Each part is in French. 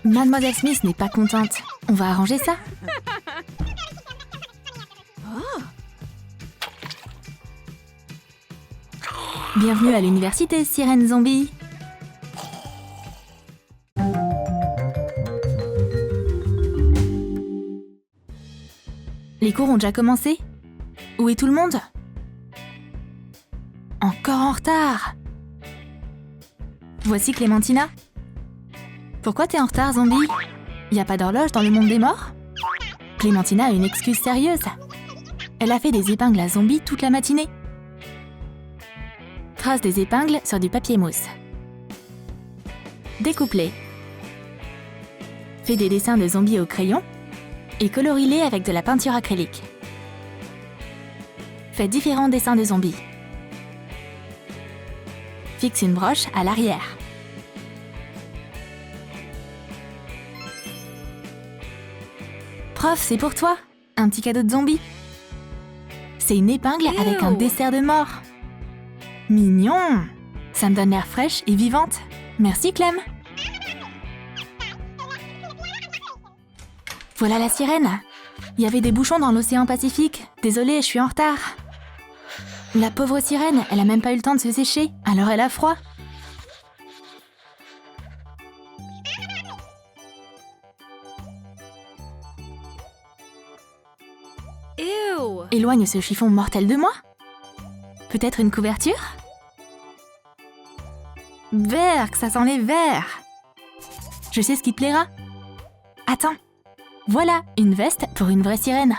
Mademoiselle Smith n'est pas contente. On va arranger ça. Bienvenue à l'université, sirène zombie. Les cours ont déjà commencé? Où est tout le monde? Encore en retard. Voici Clémentina. Pourquoi t'es en retard, zombie? Y a pas d'horloge dans le monde des morts? Clémentina a une excuse sérieuse. Elle a fait des épingles à zombies toute la matinée. Trace des épingles sur du papier mousse. Découpe-les. Fais des dessins de zombies au crayon et colorie-les avec de la peinture acrylique. Fais différents dessins de zombies. Fixe une broche à l'arrière. Prof, c'est pour toi. Un petit cadeau de zombie. C'est une épingle avec un dessert de mort. Mignon! Ça me donne l'air fraîche et vivante. Merci, Clem. Voilà la sirène. Il y avait des bouchons dans l'océan Pacifique. Désolée, je suis en retard. La pauvre sirène, elle a même pas eu le temps de se sécher, alors elle a froid. Éloigne ce chiffon mortel de moi. Peut-être une couverture? Berk, ça sent les vers. Je sais ce qui te plaira. Attends. Voilà, une veste pour une vraie sirène.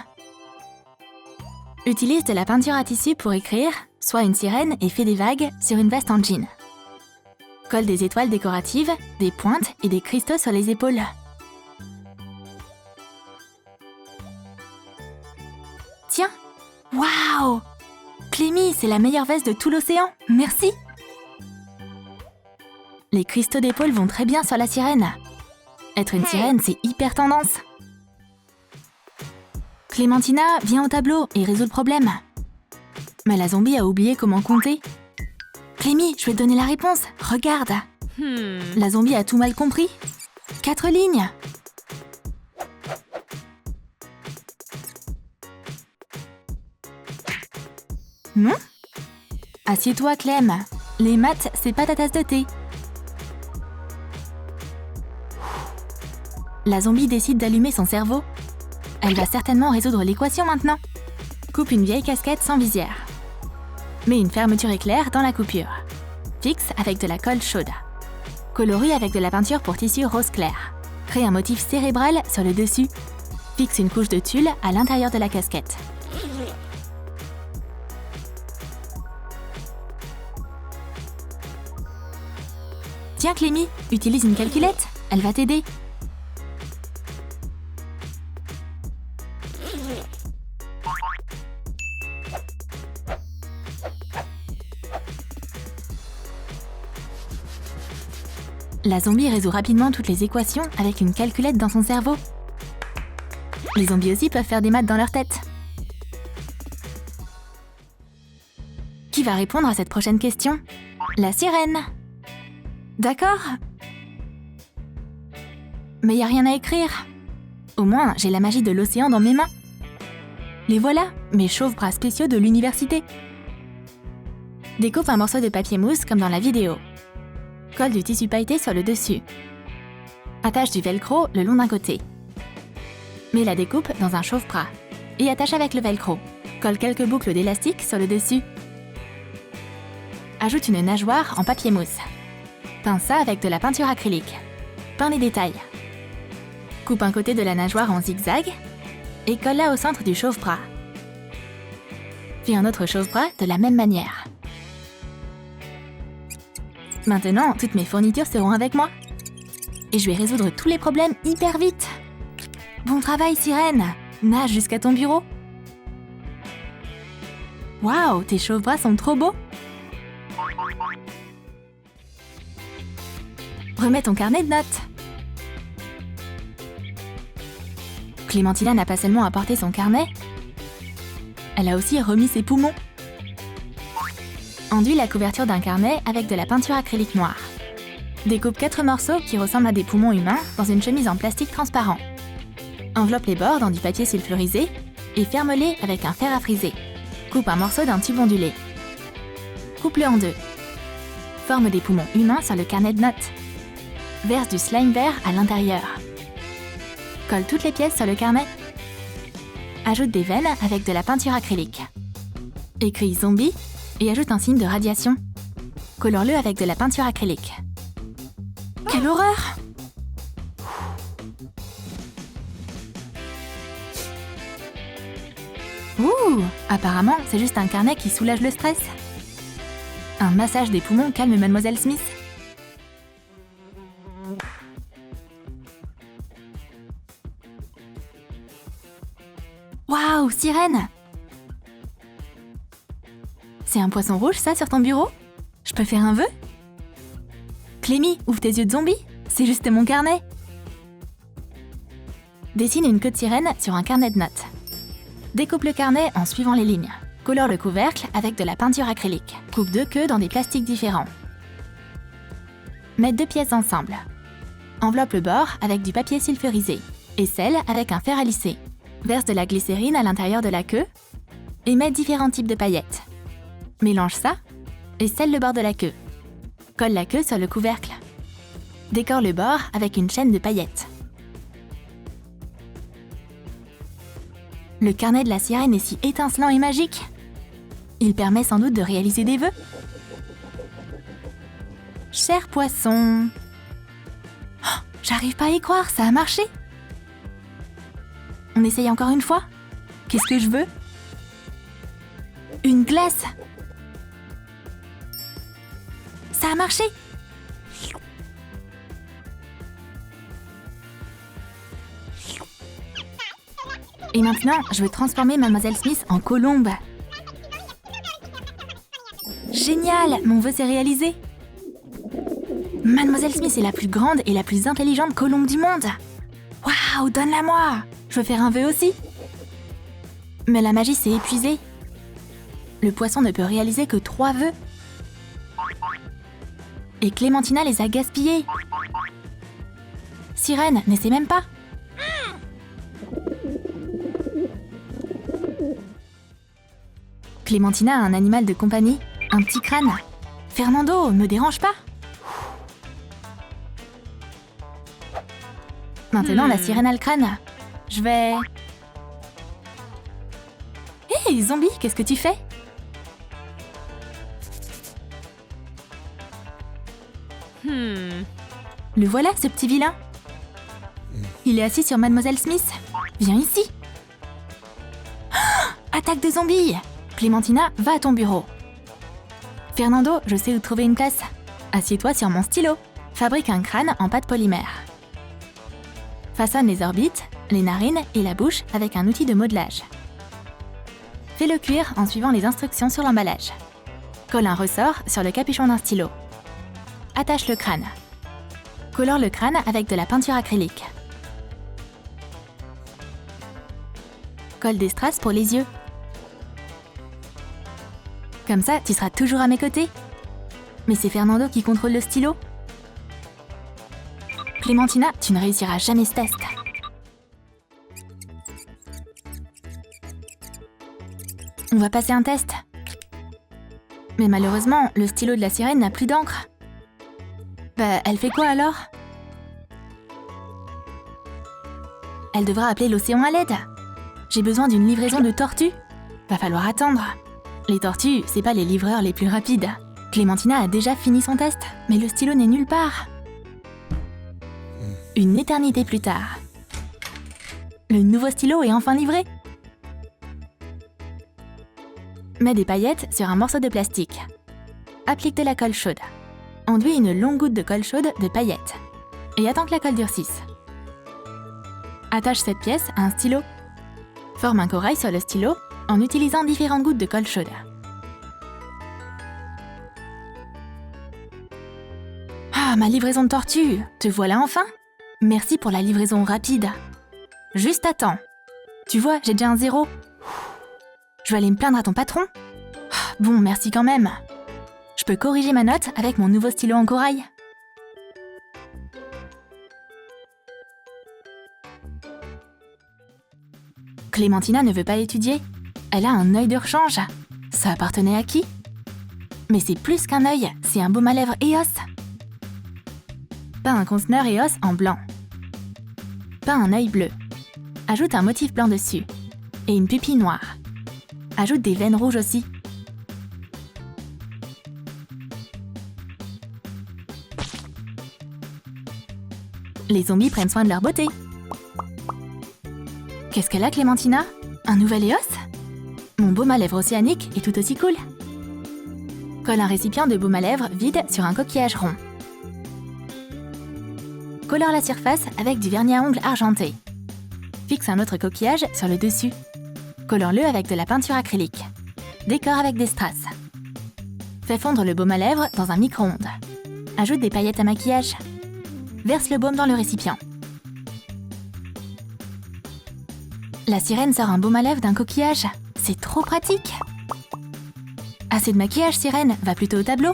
Utilise de la peinture à tissu pour écrire « Sois une sirène et fais des vagues » sur une veste en jean. Colle des étoiles décoratives, des pointes et des cristaux sur les épaules. Tiens! Waouh! Clémy, c'est la meilleure veste de tout l'océan. Merci! Les cristaux d'épaule vont très bien sur la sirène. Être une sirène, c'est hyper tendance. Clémentina, viens au tableau et résous le problème. Mais la zombie a oublié comment compter. Clémy, je vais te donner la réponse. Regarde. La zombie a tout mal compris. 4 lignes. Assieds-toi, Clem. Les maths, c'est pas ta tasse de thé. La zombie décide d'allumer son cerveau. Elle va certainement résoudre l'équation maintenant. Coupe une vieille casquette sans visière. Mets une fermeture éclair dans la coupure. Fixe avec de la colle chaude. Colorie avec de la peinture pour tissu rose clair. Crée un motif cérébral sur le dessus. Fixe une couche de tulle à l'intérieur de la casquette. Tiens Clémy, utilise une calculette, elle va t'aider. La zombie résout rapidement toutes les équations avec une calculette dans son cerveau. Les zombies aussi peuvent faire des maths dans leur tête. Qui va répondre à cette prochaine question? La sirène. D'accord. Mais y a rien à écrire. Au moins, j'ai la magie de l'océan dans mes mains. Les voilà, mes chauves bras spéciaux de l'université. Découpe un morceau de papier mousse comme dans la vidéo. Colle du tissu pailleté sur le dessus. Attache du velcro le long d'un côté. Mets la découpe dans un chauffe-bras et attache avec le velcro. Colle quelques boucles d'élastique sur le dessus. Ajoute une nageoire en papier mousse. Peins ça avec de la peinture acrylique. Peins les détails. Coupe un côté de la nageoire en zigzag et colle-la au centre du chauffe-bras. Fais un autre chauffe-bras de la même manière. Maintenant, toutes mes fournitures seront avec moi. Et je vais résoudre tous les problèmes hyper vite. Bon travail, sirène! Nage jusqu'à ton bureau. Waouh, tes chauffe-bras sont trop beaux! Remets ton carnet de notes. Clémentina n'a pas seulement apporté son carnet, elle a aussi remis ses poumons. Enduis la couverture d'un carnet avec de la peinture acrylique noire. Découpe 4 morceaux qui ressemblent à des poumons humains dans une chemise en plastique transparent. Enveloppe les bords dans du papier sulfurisé et ferme-les avec un fer à friser. Coupe un morceau d'un tube ondulé. Coupe-le en deux. Forme des poumons humains sur le carnet de notes. Verse du slime vert à l'intérieur. Colle toutes les pièces sur le carnet. Ajoute des veines avec de la peinture acrylique. Écris zombie et ajoute un signe de radiation. Colore-le avec de la peinture acrylique. Quelle horreur! Ouh! Apparemment, c'est juste un carnet qui soulage le stress. Un massage des poumons calme Mademoiselle Smith. Waouh, sirène! C'est un poisson rouge, ça, sur ton bureau? Je peux faire un vœu? Clémy, ouvre tes yeux de zombie, c'est juste mon carnet. Dessine une queue de sirène sur un carnet de notes. Découpe le carnet en suivant les lignes. Colore le couvercle avec de la peinture acrylique. Coupe 2 queues dans des plastiques différents. Mets 2 pièces ensemble. Enveloppe le bord avec du papier sulfurisé et scelle avec un fer à lisser. Verse de la glycérine à l'intérieur de la queue et mets différents types de paillettes. Mélange ça et scelle le bord de la queue. Colle la queue sur le couvercle. Décore le bord avec une chaîne de paillettes. Le carnet de la sirène est si étincelant et magique. Il permet sans doute de réaliser des vœux. Cher poisson. Oh, j'arrive pas à y croire, ça a marché. On essaye encore une fois? Qu'est-ce que je veux? Une glace. Ça a marché. Et maintenant, je veux transformer Mademoiselle Smith en colombe. Génial, mon vœu s'est réalisé. Mademoiselle Smith est la plus grande et la plus intelligente colombe du monde. Waouh, donne-la-moi. Je veux faire un vœu aussi. Mais la magie s'est épuisée. Le poisson ne peut réaliser que 3 vœux. Et Clémentina les a gaspillés. Sirène, n'essaie même pas. Clémentina a un animal de compagnie, un petit crâne. Fernando, me dérange pas. Maintenant, la sirène a le crâne. Je vais... Hé, zombie, qu'est-ce que tu fais? Le voilà, ce petit vilain. Il est assis sur Mademoiselle Smith. Viens ici. Oh, attaque de zombies. Clémentina, va à ton bureau. Fernando, je sais où trouver une place. Assieds-toi sur mon stylo. Fabrique un crâne en pâte polymère. Façonne les orbites, les narines et la bouche avec un outil de modelage. Fais-le cuire en suivant les instructions sur l'emballage. Colle un ressort sur le capuchon d'un stylo. Attache le crâne. Colore le crâne avec de la peinture acrylique. Colle des strass pour les yeux. Comme ça, tu seras toujours à mes côtés. Mais c'est Fernando qui contrôle le stylo. Clémentina, tu ne réussiras jamais ce test. On va passer un test. Mais malheureusement, le stylo de la sirène n'a plus d'encre. Bah, elle fait quoi alors? Elle devra appeler l'océan à l'aide. J'ai besoin d'une livraison de tortues. Va falloir attendre. Les tortues, c'est pas les livreurs les plus rapides. Clémentina a déjà fini son test, mais le stylo n'est nulle part. Une éternité plus tard. Le nouveau stylo est enfin livré. Mets des paillettes sur un morceau de plastique. Applique de la colle chaude. Enduis une longue goutte de colle chaude de paillettes. Et attends que la colle durcisse. Attache cette pièce à un stylo. Forme un corail sur le stylo en utilisant différentes gouttes de colle chaude. Ah, ma livraison de tortue! Te voilà enfin! Merci pour la livraison rapide. Juste à temps. Tu vois, j'ai déjà un 0. Je vais aller me plaindre à ton patron. Bon, merci quand même. Je peux corriger ma note avec mon nouveau stylo en corail. Clémentina ne veut pas étudier. Elle a un œil de rechange. Ça appartenait à qui? Mais c'est plus qu'un œil, c'est un baume à lèvres EOS. Peins un conteneur EOS en blanc. Peins un œil bleu. Ajoute un motif blanc dessus. Et une pupille noire. Ajoute des veines rouges aussi. Les zombies prennent soin de leur beauté. Qu'est-ce qu'elle a, Clémentina? Un nouvel EOS? Mon baume à lèvres océanique est tout aussi cool. Colle un récipient de baume à lèvres vide sur un coquillage rond. Colore la surface avec du vernis à ongles argenté. Fixe un autre coquillage sur le dessus. Colore-le avec de la peinture acrylique. Décore avec des strass. Fais fondre le baume à lèvres dans un micro-ondes. Ajoute des paillettes à maquillage. Verse le baume dans le récipient. La sirène sort un baume à lèvres d'un coquillage. C'est trop pratique. Assez de maquillage, sirène. Va plutôt au tableau.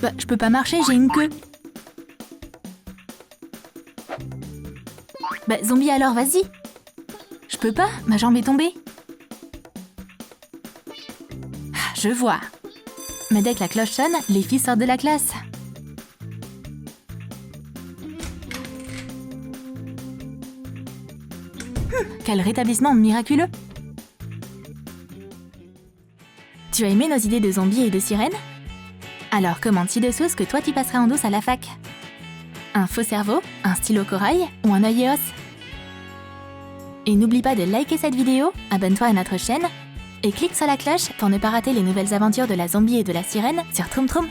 Bah, je peux pas marcher, j'ai une queue. Bah, zombie alors, vas-y. Je peux pas, ma jambe est tombée. Ah, je vois. Mais dès que la cloche sonne, les filles sortent de la classe. Quel rétablissement miraculeux! Tu as aimé nos idées de zombies et de sirènes? Alors commente ci-dessous ce que toi tu passerais en douce à la fac. Un faux cerveau, un stylo corail ou un œil EOS? Et n'oublie pas de liker cette vidéo, abonne-toi à notre chaîne et clique sur la cloche pour ne pas rater les nouvelles aventures de la zombie et de la sirène sur Troum Troum.